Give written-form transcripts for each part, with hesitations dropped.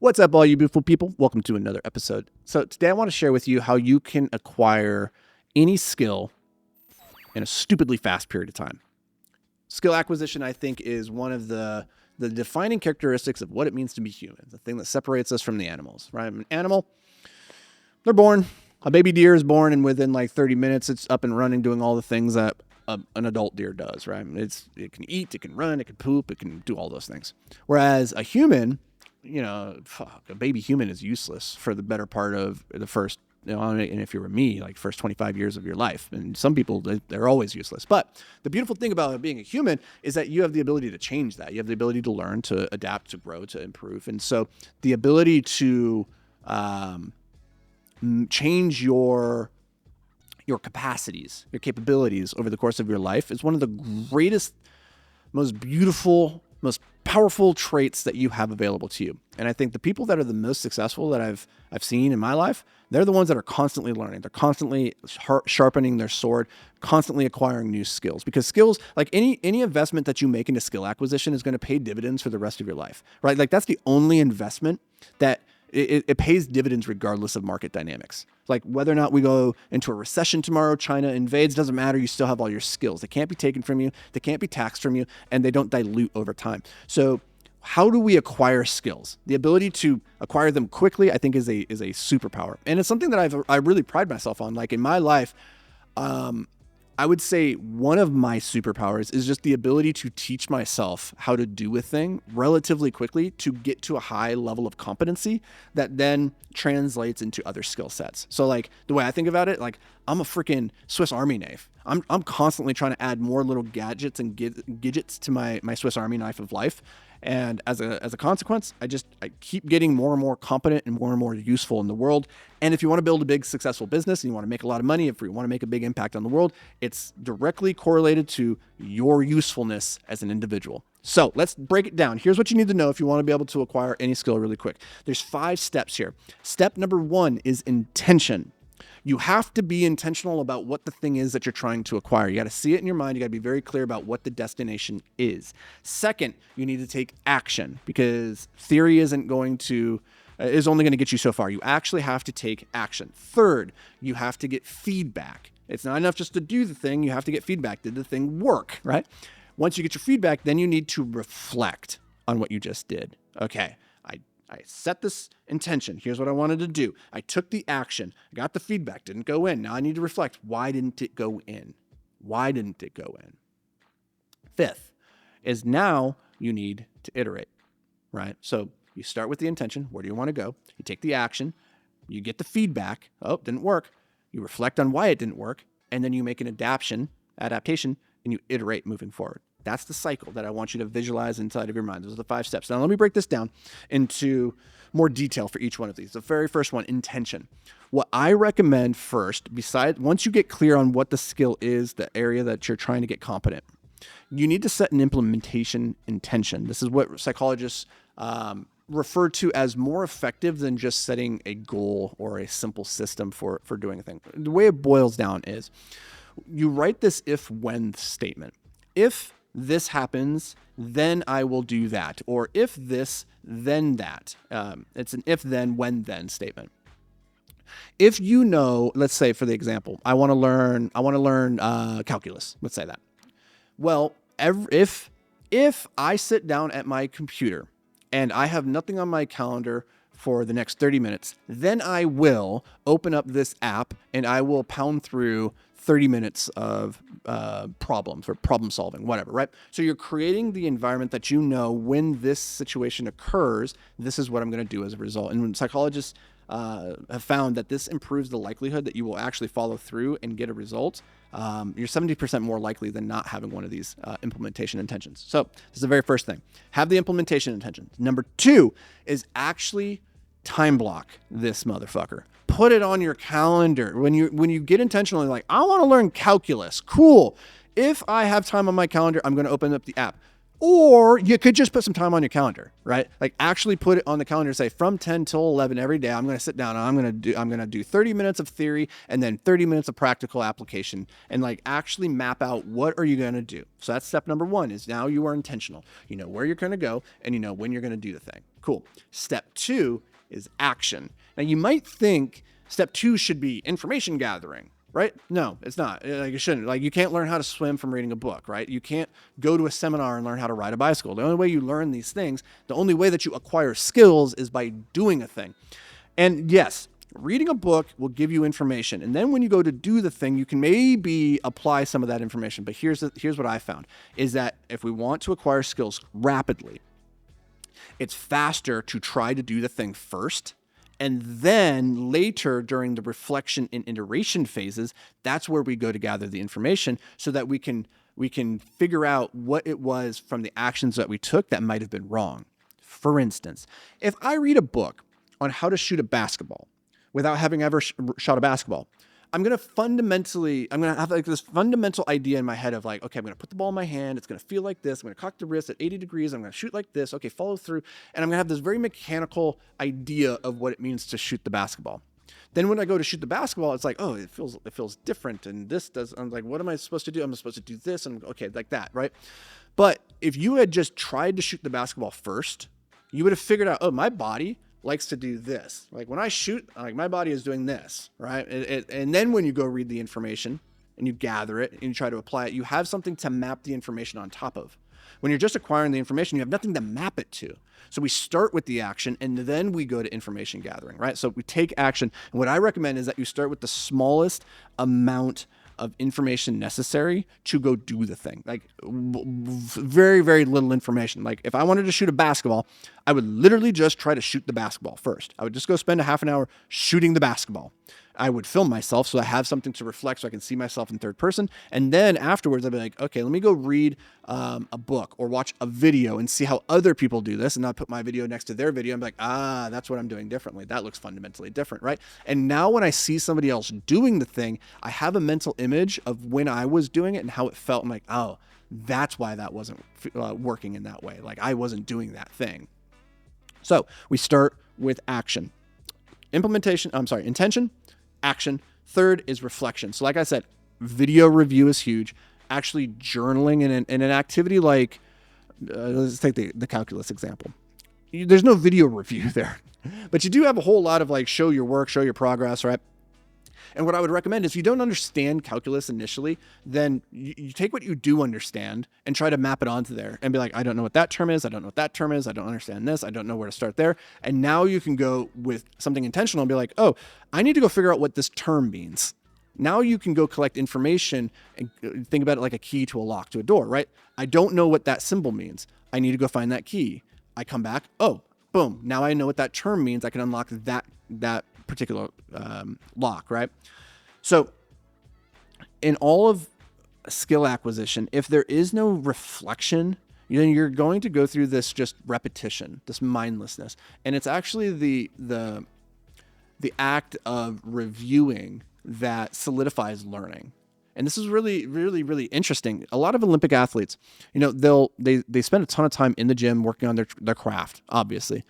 What's up, all you beautiful people? Welcome to another episode. So today I want to share with you how you can acquire any skill in a stupidly fast period of time. Skill acquisition, I think, is one of the defining characteristics of what it means to be human, the thing that separates us from the animals, right? An animal, they're born. A baby deer is born, and within like 30 minutes, it's up and running, doing all the things that an adult deer does, right? It can eat, it can run, it can poop, it can do all those things. Whereas a human, a baby human is useless for the better part of the first, and if you were me, like first 25 years of your life. And some people, they're always useless. But the beautiful thing about being a human is that you have the ability to change that. You have the ability to learn, to adapt, to grow, to improve. And so the ability to change your capacities, your capabilities over the course of your life is one of the greatest, most beautiful, most powerful traits that you have available to you. And I think the people that are the most successful that I've seen in my life, they're the ones that are constantly learning. They're constantly sharpening their sword, constantly acquiring new skills, because skills, like any investment that you make into skill acquisition, is going to pay dividends for the rest of your life, right? Like that's the only investment that it pays dividends regardless of market dynamics. Like whether or not we go into a recession tomorrow, China invades, doesn't matter. You still have all your skills. They can't be taken from you. They can't be taxed from you, and they don't dilute over time. So how do we acquire skills? The ability to acquire them quickly, I think, is a superpower. And it's something that I really pride myself on. Like in my life, I would say one of my superpowers is just the ability to teach myself how to do a thing relatively quickly to get to a high level of competency that then translates into other skill sets. So like the way I think about it, like I'm a freaking Swiss Army knife. I'm constantly trying to add more little gadgets and gadgets to my Swiss Army knife of life. And as a consequence, I keep getting more and more competent and more useful in the world. And if you want to build a big successful business and you want to make a lot of money, if you want to make a big impact on the world, it's directly correlated to your usefulness as an individual. So let's break it down. Here's what you need to know if you want to be able to acquire any skill really quick. There's 5 steps here. Step number 1 is intention. You have to be intentional about what the thing is that you're trying to acquire. You got to see it in your mind. You got to be very clear about what the destination is. Second, you need to take action, because theory is only going to get you so far. You actually have to take action. Third, you have to get feedback. It's not enough just to do the thing. You have to get feedback. Did the thing work, right? Once you get your feedback, then you need to reflect on what you just did. Okay. I set this intention. Here's what I wanted to do. I took the action. I got the feedback. Didn't go in. Now I need to reflect. Why didn't it go in? Why didn't it go in? Fifth is now you need to iterate, right? So you start with the intention. Where do you want to go? You take the action. You get the feedback. Oh, didn't work. You reflect on why it didn't work. And then you make an adaptation, and you iterate moving forward. That's the cycle that I want you to visualize inside of your mind. Those are the 5 steps. Now, let me break this down into more detail for each one of these. The very first one, intention. What I recommend first, once you get clear on what the skill is, the area that you're trying to get competent, you need to set an implementation intention. This is what psychologists refer to as more effective than just setting a goal or a simple system for doing a thing. The way it boils down is you write this if-when statement. If this happens, then I will do that. Or if this, then that. It's an if then, when then statement. If you know, let's say for the example, I want to learn calculus. Let's say that. Well, if I sit down at my computer and I have nothing on my calendar for the next 30 minutes, then I will open up this app and I will pound through 30 minutes of problems or problem solving, whatever, right? So you're creating the environment that you know when this situation occurs, this is what I'm going to do as a result. And when psychologists have found that this improves the likelihood that you will actually follow through and get a result, you're 70% more likely than not having one of these implementation intentions. So this is the very first thing. Have the implementation intention. Number 2 is actually time block this motherfucker. Put it on your calendar. When you get intentionally like, I want to learn calculus. Cool. If I have time on my calendar, I'm going to open up the app. Or you could just put some time on your calendar, right? Like actually put it on the calendar, say from 10 till 11 every day, I'm going to sit down and I'm going to do 30 minutes of theory and then 30 minutes of practical application, and like actually map out what are you going to do. So that's step number 1 is now you are intentional. You know where you're going to go and you know when you're going to do the thing. Cool. Step 2 is action. Now you might think step 2 should be information gathering, right? No, it's not. Like, it shouldn't. Like, you can't learn how to swim from reading a book, right? You can't go to a seminar and learn how to ride a bicycle. The only way you learn these things, the only way that you acquire skills is by doing a thing. And yes, reading a book will give you information. And then when you go to do the thing, you can maybe apply some of that information. But here's what I found is that if we want to acquire skills rapidly, it's faster to try to do the thing first. And then later during the reflection and iteration phases, that's where we go to gather the information so that we can figure out what it was from the actions that we took that might have been wrong. For instance, if I read a book on how to shoot a basketball without having ever shot a basketball, I'm going to have like this fundamental idea in my head of like, okay, I'm going to put the ball in my hand. It's going to feel like this. I'm going to cock the wrist at 80 degrees. I'm going to shoot like this. Okay, follow through. And I'm going to have this very mechanical idea of what it means to shoot the basketball. Then when I go to shoot the basketball, it's like, oh, it feels different. And this does, I'm like, what am I supposed to do? I'm supposed to do this. And okay, like that, right? But if you had just tried to shoot the basketball first, you would have figured out, oh, my body likes to do this. Like when I shoot, like my body is doing this, right? And then when you go read the information and you gather it and you try to apply it, you have something to map the information on top of. When you're just acquiring the information, you have nothing to map it to. So we start with the action and then we go to information gathering, right? So we take action. And what I recommend is that you start with the smallest amount of information necessary to go do the thing. Like very, very little information. Like if I wanted to shoot a basketball, I would literally just try to shoot the basketball first. I would just go spend a half an hour shooting the basketball. I would film myself so I have something to reflect so I can see myself in third person. And then afterwards, I'd be like, okay, let me go read a book or watch a video and see how other people do this. And I'll put my video next to their video. I'm like, that's what I'm doing differently. That looks fundamentally different, right? And now when I see somebody else doing the thing, I have a mental image of when I was doing it and how it felt. I'm like, oh, that's why that wasn't working in that way. Like I wasn't doing that thing. So we start with action. Intention, action. Third is reflection. So like I said, video review is huge. Actually journaling in an activity like, let's take the calculus example. There's no video review there, but you do have a whole lot of like show your work, show your progress, right? And what I would recommend is if you don't understand calculus initially, then you take what you do understand and try to map it onto there and be like, I don't know what that term is. I don't know what that term is. I don't understand this. I don't know where to start there. And now you can go with something intentional and be like, oh, I need to go figure out what this term means. Now you can go collect information and think about it like a key to a lock to a door, right? I don't know what that symbol means. I need to go find that key. I come back. Oh, boom. Now I know what that term means. I can unlock that particular lock, right? So in all of skill acquisition, if there is no reflection, then you're going to go through this just repetition, this mindlessness. And it's actually the act of reviewing that solidifies learning. And this is really, really, really interesting. A lot of Olympic athletes, they spend a ton of time in the gym working on their craft, obviously.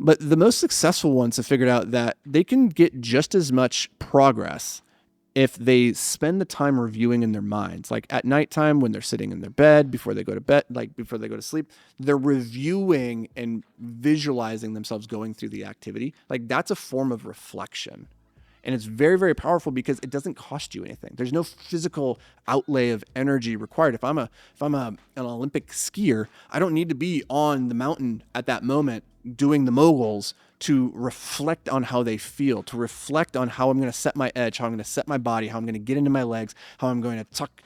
But the most successful ones have figured out that they can get just as much progress if they spend the time reviewing in their minds. Like at nighttime when they're sitting in their bed, before they go to bed, like before they go to sleep, they're reviewing and visualizing themselves going through the activity. Like that's a form of reflection. And it's very, very powerful because it doesn't cost you anything. There's no physical outlay of energy required. If I'm an Olympic skier, I don't need to be on the mountain at that moment doing the moguls to reflect on how they feel, to reflect on how I'm going to set my edge, how I'm going to set my body, how I'm going to get into my legs, how I'm going to tuck.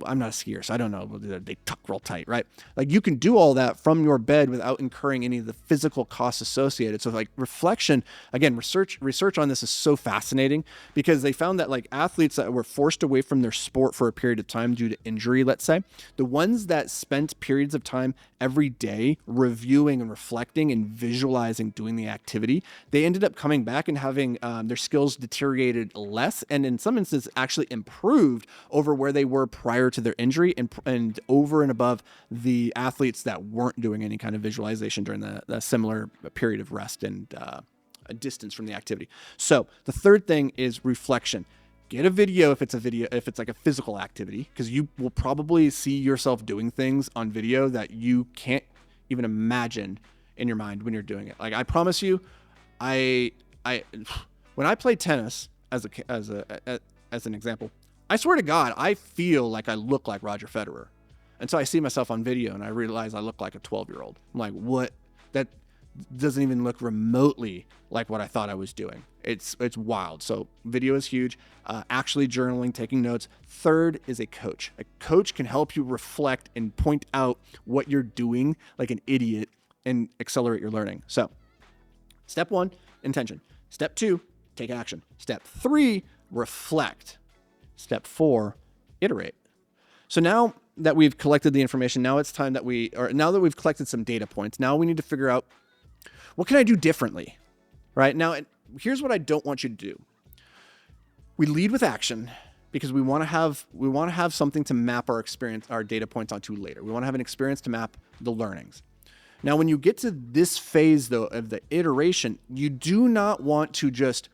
I'm not a skier, so I don't know. They tuck real tight, right? Like you can do all that from your bed without incurring any of the physical costs associated. So like reflection, again, research on this is so fascinating because they found that like athletes that were forced away from their sport for a period of time due to injury, let's say, the ones that spent periods of time every day reviewing and reflecting and visualizing doing the activity, they ended up coming back and having their skills deteriorated less and in some instances actually improved over where they were prior to their injury and over and above the athletes that weren't doing any kind of visualization during the similar period of rest and a distance from the activity. So the third thing is reflection. Get a video if it's like a physical activity, because you will probably see yourself doing things on video that you can't even imagine in your mind when you're doing it. Like I promise you, I when I play tennis as an example, I swear to God, I feel like I look like Roger Federer. And so I see myself on video and I realize I look like a 12-year-old. I'm like, what? That doesn't even look remotely like what I thought I was doing. It's wild. So video is huge. Actually journaling, taking notes. Third is a coach. A coach can help you reflect and point out what you're doing like an idiot and accelerate your learning. So step 1, intention. Step 2, take action. Step 3, reflect. Step 4, iterate. So now that we've collected the information, now it's time that now that we've collected some data points, now we need to figure out, what can I do differently, right? Now, here's what I don't want you to do. We lead with action because we want to have something to map our experience, our data points onto later. We want to have an experience to map the learnings. Now, when you get to this phase, though, of the iteration, you do not want to just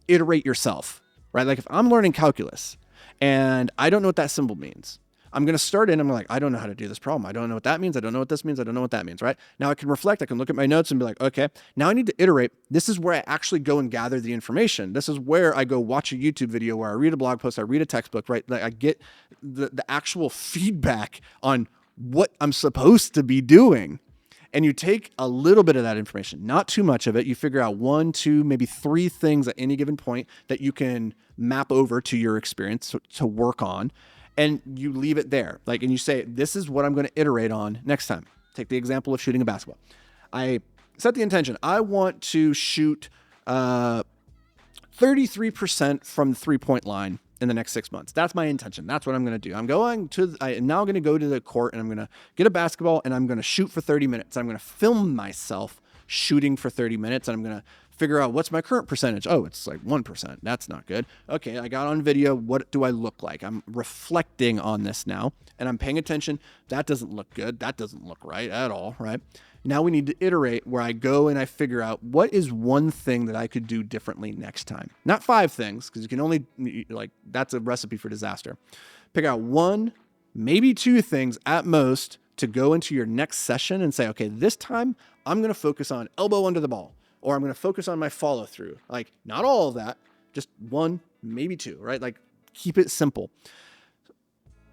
iterate yourself, right? Like if I'm learning calculus and I don't know what that symbol means, I'm going to start in, I'm like, I don't know how to do this problem. I don't know what that means. I don't know what this means. I don't know what that means, right? Now I can reflect. I can look at my notes and be like, okay, now I need to iterate. This is where I actually go and gather the information. This is where I go watch a YouTube video, where I read a blog post, I read a textbook, right? Like I get the actual feedback on what I'm supposed to be doing. And you take a little bit of that information, not too much of it. You figure out 1, 2, maybe 3 things at any given point that you can map over to your experience to work on. And you leave it there. And you say, this is what I'm going to iterate on next time. Take the example of shooting a basketball. I set the intention. I want to shoot 33% from the 3-point line in the next 6 months. That's my intention. That's what I'm going to do. I'm now going to go to the court and I'm going to get a basketball and I'm going to shoot for 30 minutes. I'm going to film myself shooting for 30 minutes and I'm going to figure out what's my current percentage. Oh, it's like 1%. That's not good. Okay, I got on video. What do I look like? I'm reflecting on this now and I'm paying attention. That doesn't look good. That doesn't look right at all, right? Now we need to iterate where I go and I figure out what is one thing that I could do differently next time. Not 5 things, because you can only, that's a recipe for disaster. Pick out 1, maybe 2 things at most to go into your next session and say, okay, this time I'm going to focus on elbow under the ball, or I'm going to focus on my follow through. Like not all of that, just 1, maybe 2, right? Like keep it simple.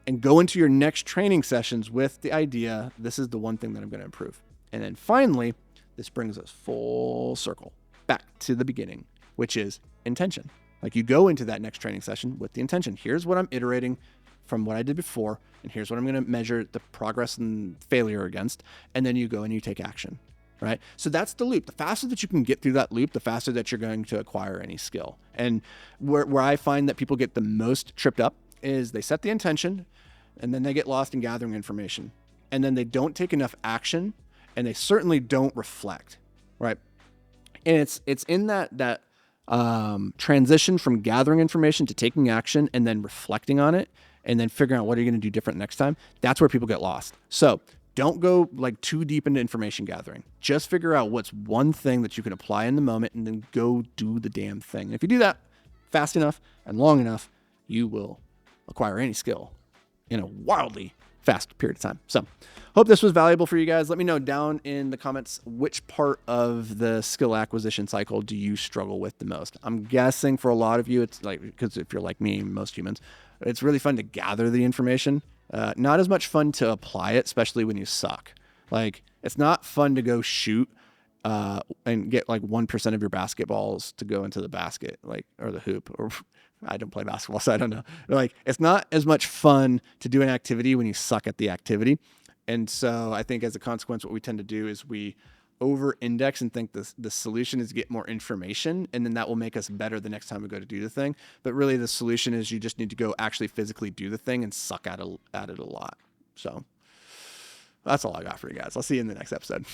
And go into your next training sessions with the idea, this is the one thing that I'm going to improve. And then finally, this brings us full circle back to the beginning, which is intention. Like you go into that next training session with the intention. Here's what I'm iterating from what I did before, and here's what I'm going to measure the progress and failure against. And then you go and you take action, right? So that's the loop. The faster that you can get through that loop, the faster that you're going to acquire any skill. And where I find that people get the most tripped up is they set the intention and then they get lost in gathering information. And then they don't take enough action. And they certainly don't reflect, right? And it's in that transition from gathering information to taking action and then reflecting on it and then figuring out what are you going to do different next time. That's where people get lost. So don't go too deep into information gathering. Just figure out what's one thing that you can apply in the moment and then go do the damn thing. And if you do that fast enough and long enough, you will acquire any skill in a wildly fast period of time. So hope this was valuable for you guys. Let me know down in the comments which part of the skill acquisition cycle do you struggle with the most. I'm guessing for a lot of you, it's because if you're like me, most humans, it's really fun to gather the information. Not as much fun to apply it, especially when you suck. It's not fun to go shoot and get 1% of your basketballs to go into the basket, or the hoop, or I don't play basketball, so I don't know. It's not as much fun to do an activity when you suck at the activity. And so I think as a consequence, what we tend to do is we over-index and think the solution is get more information, and then that will make us better the next time we go to do the thing. But really the solution is you just need to go actually physically do the thing and suck at it a lot. So that's all I got for you guys. I'll see you in the next episode.